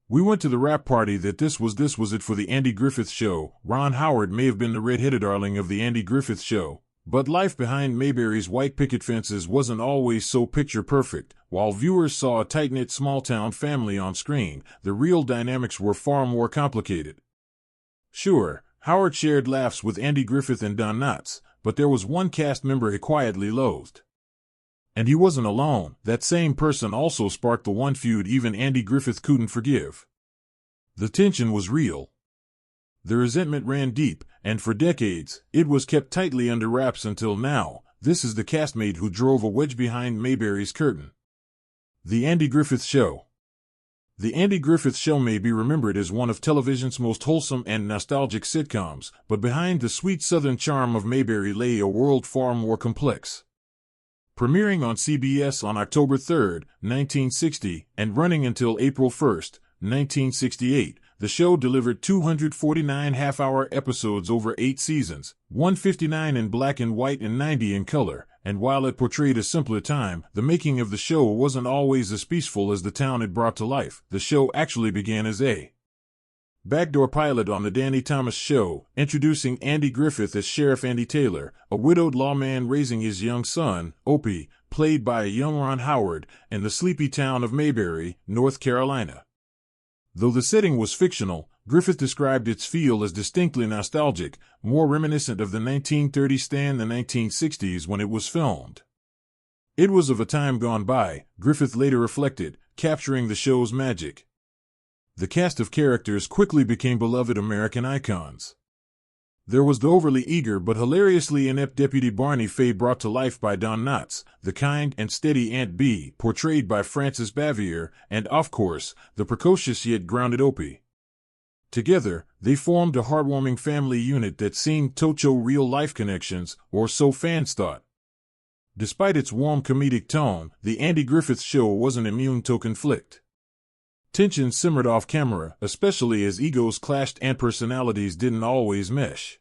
We went to the rap party that this was it for the Andy Griffith Show. Ron Howard may have been the red-headed darling of the Andy Griffith Show, but life behind Mayberry's white picket fences wasn't always so picture-perfect. While viewers saw a tight-knit small-town family on screen, the real dynamics were far more complicated. Sure, Howard shared laughs with Andy Griffith and Don Knotts, but there was one cast member he quietly loathed. And he wasn't alone. That same person also sparked the one feud even Andy Griffith couldn't forgive. The tension was real. The resentment ran deep, and for decades, it was kept tightly under wraps until now. This is the castmate who drove a wedge behind Mayberry's curtain. The Andy Griffith Show. The Andy Griffith Show may be remembered as one of television's most wholesome and nostalgic sitcoms, but behind the sweet southern charm of Mayberry lay a world far more complex. Premiering on CBS on October 3, 1960, and running until April 1, 1968, the show delivered 249 half-hour episodes over 8 seasons, 159 in black and white and 90 in color, and while it portrayed a simpler time, the making of the show wasn't always as peaceful as the town it brought to life. The show actually began as a backdoor pilot on the Danny Thomas Show, introducing Andy Griffith as Sheriff Andy Taylor, a widowed lawman raising his young son, Opie, played by a young Ron Howard, in the sleepy town of Mayberry, North Carolina. Though the setting was fictional, Griffith described its feel as distinctly nostalgic, more reminiscent of the 1930s than the 1960s when it was filmed. It was of a time gone by, Griffith later reflected, capturing the show's magic. The cast of characters quickly became beloved American icons. There was the overly eager but hilariously inept Deputy Barney Fay brought to life by Don Knotts, the kind and steady Aunt Bee portrayed by Frances Bavier, and, of course, the precocious yet grounded Opie. Together, they formed a heartwarming family unit that seemed to real-life connections, or so fans thought. Despite its warm comedic tone, the Andy Griffith Show wasn't immune to conflict. Tension simmered off camera, especially as egos clashed and personalities didn't always mesh.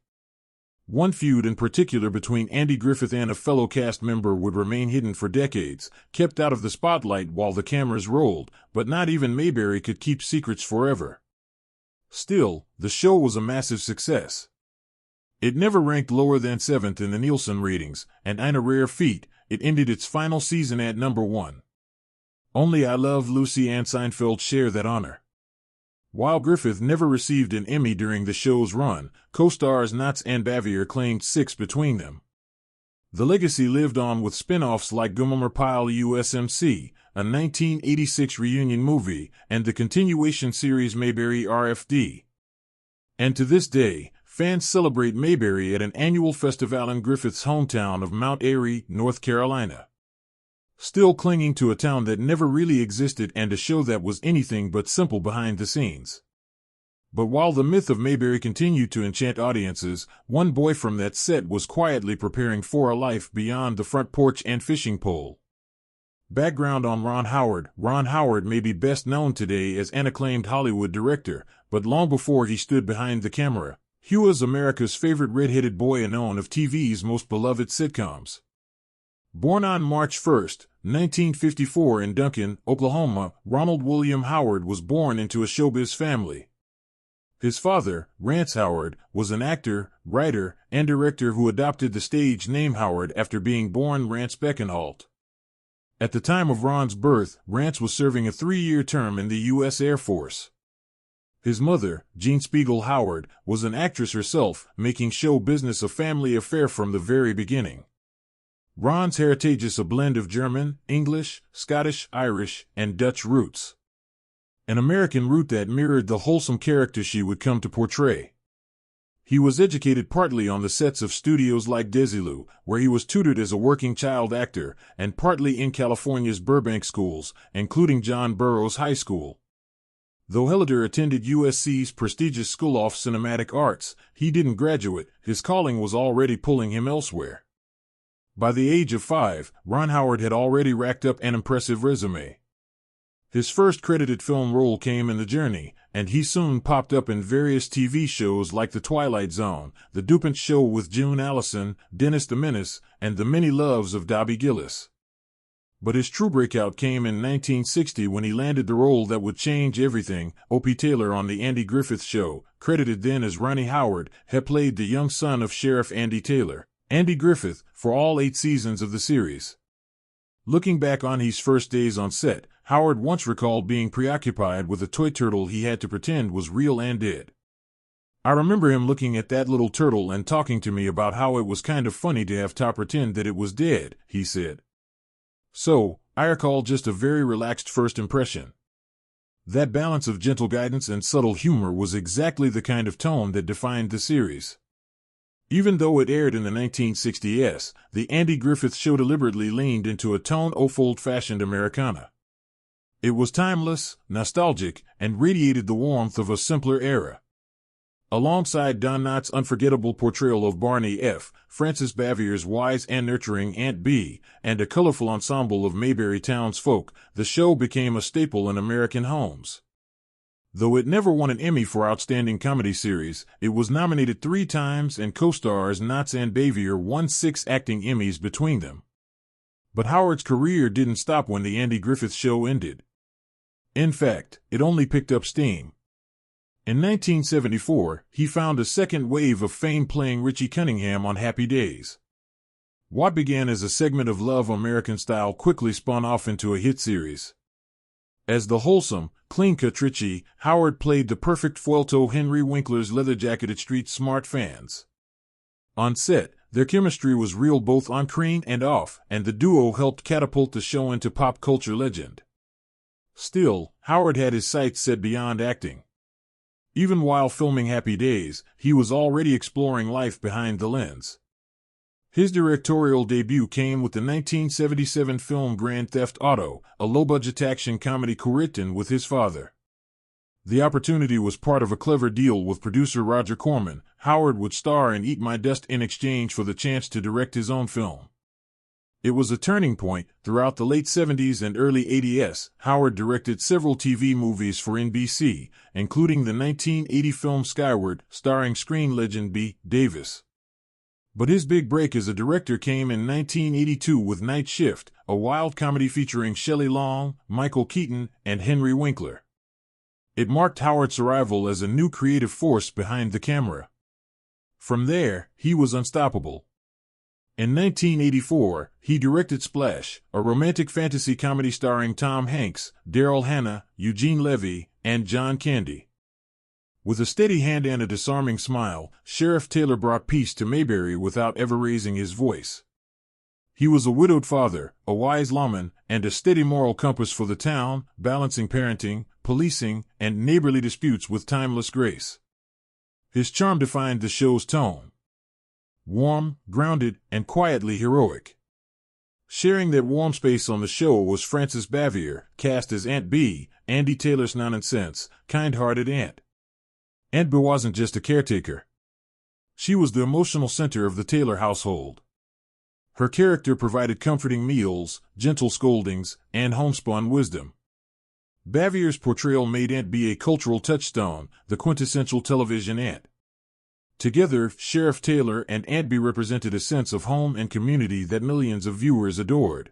One feud in particular between Andy Griffith and a fellow cast member would remain hidden for decades, kept out of the spotlight while the cameras rolled, but not even Mayberry could keep secrets forever. Still, the show was a massive success. It never ranked lower than 7th in the Nielsen ratings, and in a rare feat, it ended its final season at number 1. Only I Love Lucy and Seinfeld share that honor. While Griffith never received an Emmy during the show's run, co-stars Knotts and Bavier claimed 6 between them. The legacy lived on with spin-offs like Gummer Pile USMC, a 1986 reunion movie, and the continuation series Mayberry RFD. And to this day, fans celebrate Mayberry at an annual festival in Griffith's hometown of Mount Airy, North Carolina. Still clinging to a town that never really existed and a show that was anything but simple behind the scenes. But while the myth of Mayberry continued to enchant audiences, one boy from that set was quietly preparing for a life beyond the front porch and fishing pole. Background on Ron Howard. Ron Howard may be best known today as an acclaimed Hollywood director, but long before he stood behind the camera, he was America's favorite red-headed boy and one of TV's most beloved sitcoms. Born on March 1, 1954 in Duncan, Oklahoma, Ronald William Howard was born into a showbiz family. His father, Rance Howard, was an actor, writer, and director who adopted the stage name Howard after being born Rance Beckenhalt. At the time of Ron's birth, Rance was serving a 3-year term in the U.S. Air Force. His mother, Jean Spiegel Howard, was an actress herself, making show business a family affair from the very beginning. Ron's heritage is a blend of German, English, Scottish, Irish, and Dutch roots. An American root that mirrored the wholesome character she would come to portray. He was educated partly on the sets of studios like Desilu, where he was tutored as a working child actor, and partly in California's Burbank schools, including John Burroughs High School. Though Hellider attended USC's prestigious School of Cinematic Arts, he didn't graduate. His calling was already pulling him elsewhere. By the age of 5, Ron Howard had already racked up an impressive resume. His first credited film role came in The Journey, and he soon popped up in various TV shows like The Twilight Zone, The DuPont Show with June Allison, Dennis the Menace, and The Many Loves of Dobby Gillis. But his true breakout came in 1960 when he landed the role that would change everything. Opie Taylor on The Andy Griffith Show, credited then as Ronnie Howard, had played the young son of Sheriff Andy Taylor, Andy Griffith, for all 8 seasons of the series. Looking back on his first days on set, Howard once recalled being preoccupied with a toy turtle he had to pretend was real and dead. "I remember him looking at that little turtle and talking to me about how it was kind of funny to have to pretend that it was dead," he said. So, I recall just a very relaxed first impression. That balance of gentle guidance and subtle humor was exactly the kind of tone that defined the series. Even though it aired in the 1960s, The Andy Griffith Show deliberately leaned into a tone of old-fashioned Americana. It was timeless, nostalgic, and radiated the warmth of a simpler era. Alongside Don Knotts' unforgettable portrayal of Barney F., Frances Bavier's wise and nurturing Aunt B., and a colorful ensemble of Mayberry townsfolk, the show became a staple in American homes. Though it never won an Emmy for Outstanding Comedy Series, it was nominated 3 times and co-stars Knotts and Bavier won 6 acting Emmys between them. But Howard's career didn't stop when The Andy Griffith Show ended. In fact, it only picked up steam. In 1974, he found a second wave of fame playing Richie Cunningham on Happy Days. What began as a segment of Love American Style quickly spun off into a hit series. As the wholesome, clean-cut Richie, Howard played the perfect foil to Henry Winkler's leather-jacketed street-smart fans. On set, their chemistry was real both on screen and off, and the duo helped catapult the show into pop culture legend. Still, Howard had his sights set beyond acting. Even while filming Happy Days, he was already exploring life behind the lens. His directorial debut came with the 1977 film Grand Theft Auto, a low-budget action comedy co-written with his father. The opportunity was part of a clever deal with producer Roger Corman. Howard would star in Eat My Dust in exchange for the chance to direct his own film. It was a turning point. Throughout the late 70s and early 80s, Howard directed several TV movies for NBC, including the 1980 film Skyward, starring screen legend B. Davis. But his big break as a director came in 1982 with Night Shift, a wild comedy featuring Shelley Long, Michael Keaton, and Henry Winkler. It marked Howard's arrival as a new creative force behind the camera. From there, he was unstoppable. In 1984, he directed Splash, a romantic fantasy comedy starring Tom Hanks, Daryl Hannah, Eugene Levy, and John Candy. With a steady hand and a disarming smile, Sheriff Taylor brought peace to Mayberry without ever raising his voice. He was a widowed father, a wise lawman, and a steady moral compass for the town, balancing parenting, policing, and neighborly disputes with timeless grace. His charm defined the show's tone. Warm, grounded, and quietly heroic. Sharing that warm space on the show was Frances Bavier, cast as Aunt B., Andy Taylor's nonsense, kind-hearted aunt. Aunt B wasn't just a caretaker. She was the emotional center of the Taylor household. Her character provided comforting meals, gentle scoldings, and homespun wisdom. Bavier's portrayal made Aunt B a cultural touchstone, the quintessential television aunt. Together, Sheriff Taylor and Aunt B represented a sense of home and community that millions of viewers adored.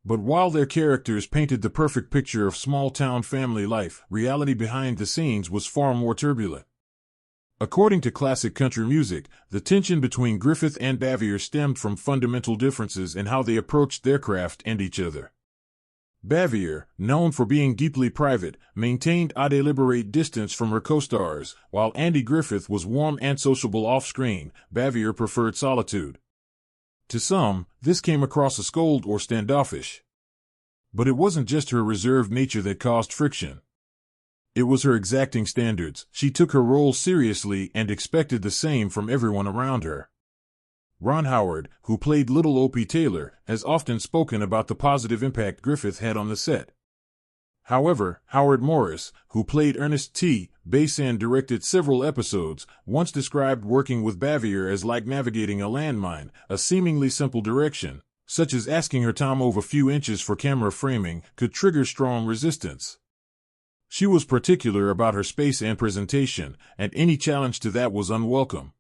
But while their characters painted the perfect picture of small-town family life, reality behind the scenes was far more turbulent. According to classic country music, the tension between Griffith and Bavier stemmed from fundamental differences in how they approached their craft and each other. Bavier, known for being deeply private, maintained a deliberate distance from her co-stars, while Andy Griffith was warm and sociable off-screen. Bavier preferred solitude. To some, this came across as cold or standoffish. But it wasn't just her reserved nature that caused friction. It was her exacting standards. She took her role seriously and expected the same from everyone around her. Ron Howard, who played Little Opie Taylor, has often spoken about the positive impact Griffith had on the set. However, Howard Morris, who played Ernest T. Bass and directed several episodes, once described working with Bavier as like navigating a landmine, a seemingly simple direction, such as asking her to move a few inches for camera framing, could trigger strong resistance. She was particular about her space and presentation, and any challenge to that was unwelcome.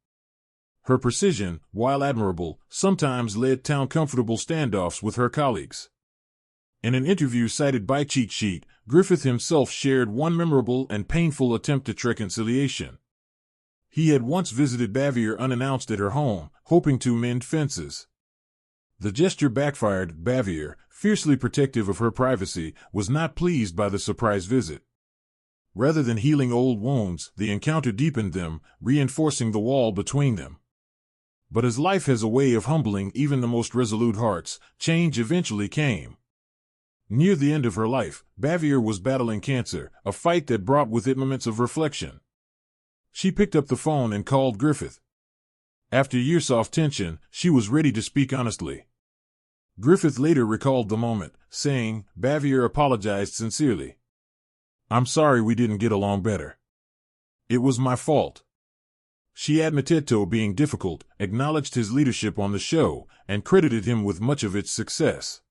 Her precision, while admirable, sometimes led to uncomfortable standoffs with her colleagues. In an interview cited by Cheat Sheet, Griffith himself shared one memorable and painful attempt at reconciliation. He had once visited Bavier unannounced at her home, hoping to mend fences. The gesture backfired. Bavier, fiercely protective of her privacy, was not pleased by the surprise visit. Rather than healing old wounds, the encounter deepened them, reinforcing the wall between them. But as life has a way of humbling even the most resolute hearts, change eventually came. Near the end of her life, Bavier was battling cancer, a fight that brought with it moments of reflection. She picked up the phone and called Griffith. After years of tension, she was ready to speak honestly. Griffith later recalled the moment, saying, "Bavier apologized sincerely. I'm sorry we didn't get along better. It was my fault." She admitted to being difficult, acknowledged his leadership on the show, and credited him with much of its success.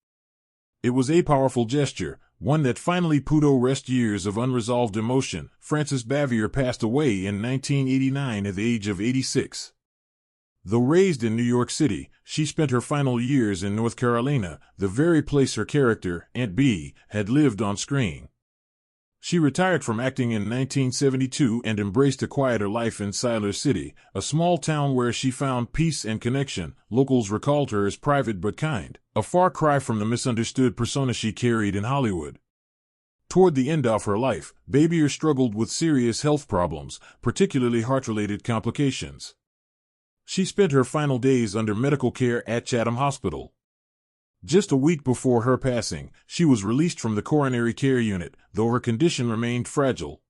It was a powerful gesture, one that finally put to rest years of unresolved emotion. Frances Bavier passed away in 1989 at the age of 86. Though raised in New York City, she spent her final years in North Carolina, the very place her character, Aunt Bee, had lived on screen. She retired from acting in 1972 and embraced a quieter life in Siler City, a small town where she found peace and connection. Locals recalled her as private but kind, a far cry from the misunderstood persona she carried in Hollywood. Toward the end of her life, Bavier struggled with serious health problems, particularly heart-related complications. She spent her final days under medical care at Chatham Hospital. Just a week before her passing, she was released from the coronary care unit, though her condition remained fragile.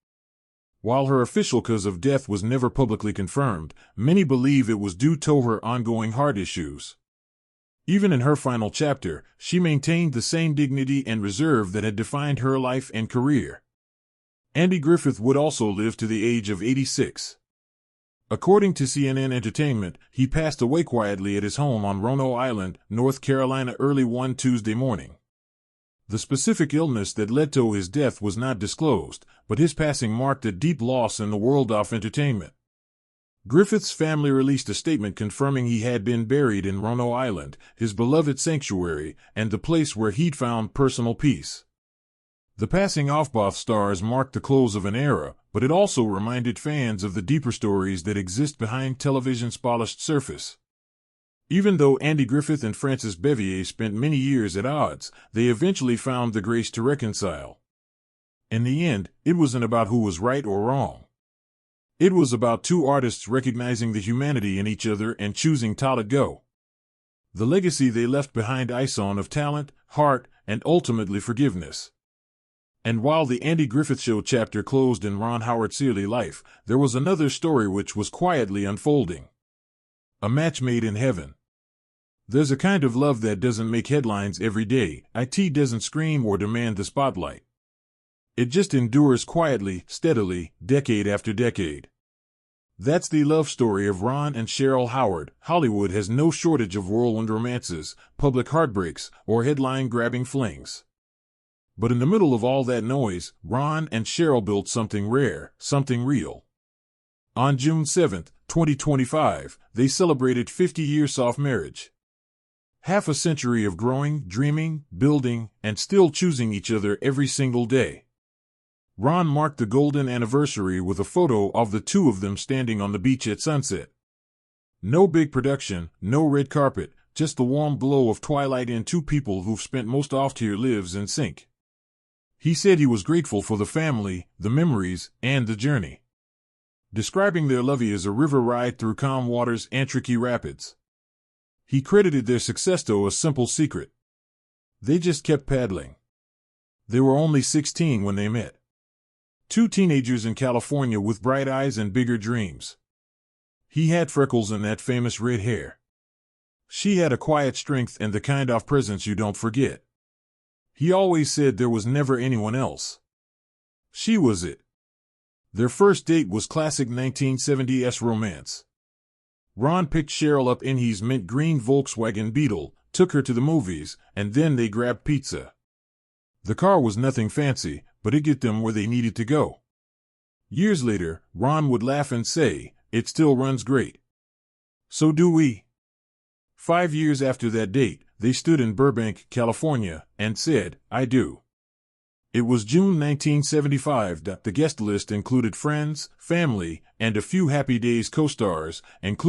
While her official cause of death was never publicly confirmed, many believe it was due to her ongoing heart issues. Even in her final chapter, she maintained the same dignity and reserve that had defined her life and career. Andy Griffith would also live to the age of 86. According to CNN Entertainment, he passed away quietly at his home on Roanoke Island, North Carolina early one Tuesday morning. The specific illness that led to his death was not disclosed, but his passing marked a deep loss in the world of entertainment. Griffith's family released a statement confirming he had been buried in Roanoke Island, his beloved sanctuary, and the place where he'd found personal peace. The passing of both stars marked the close of an era, but it also reminded fans of the deeper stories that exist behind television's polished surface. Even though Andy Griffith and Frances Bavier spent many years at odds, they eventually found the grace to reconcile. In the end, it wasn't about who was right or wrong. It was about two artists recognizing the humanity in each other and choosing to let go. The legacy they left behind is one of talent, heart, and ultimately forgiveness. And while the Andy Griffith Show chapter closed in Ron Howard's early life, there was another story which was quietly unfolding. A match made in heaven. There's a kind of love that doesn't make headlines every day. It doesn't scream or demand the spotlight. It just endures quietly, steadily, decade after decade. That's the love story of Ron and Cheryl Howard. Hollywood has no shortage of whirlwind romances, public heartbreaks, or headline-grabbing flings. But in the middle of all that noise, Ron and Cheryl built something rare, something real. On June 7, 2025, they celebrated 50 years of marriage. Half a century of growing, dreaming, building, and still choosing each other every single day. Ron marked the golden anniversary with a photo of the two of them standing on the beach at sunset. No big production, no red carpet, just the warm glow of twilight and two people who've spent most of their lives in sync. He said he was grateful for the family, the memories, and the journey. Describing their love as a river ride through calm waters and tricky rapids. He credited their success to a simple secret. They just kept paddling. They were only 16 when they met. Two teenagers in California with bright eyes and bigger dreams. He had freckles and that famous red hair. She had a quiet strength and the kind of presence you don't forget. He always said there was never anyone else. She was it. Their first date was classic 1970s romance. Ron picked Cheryl up in his mint green Volkswagen Beetle, took her to the movies, and then they grabbed pizza. The car was nothing fancy, but it got them where they needed to go. Years later, Ron would laugh and say, "It still runs great." So do we. 5 years after that date, They stood in Burbank, California, and said, "I do." It was June 1975. The guest list included friends, family, and a few Happy Days co-stars, including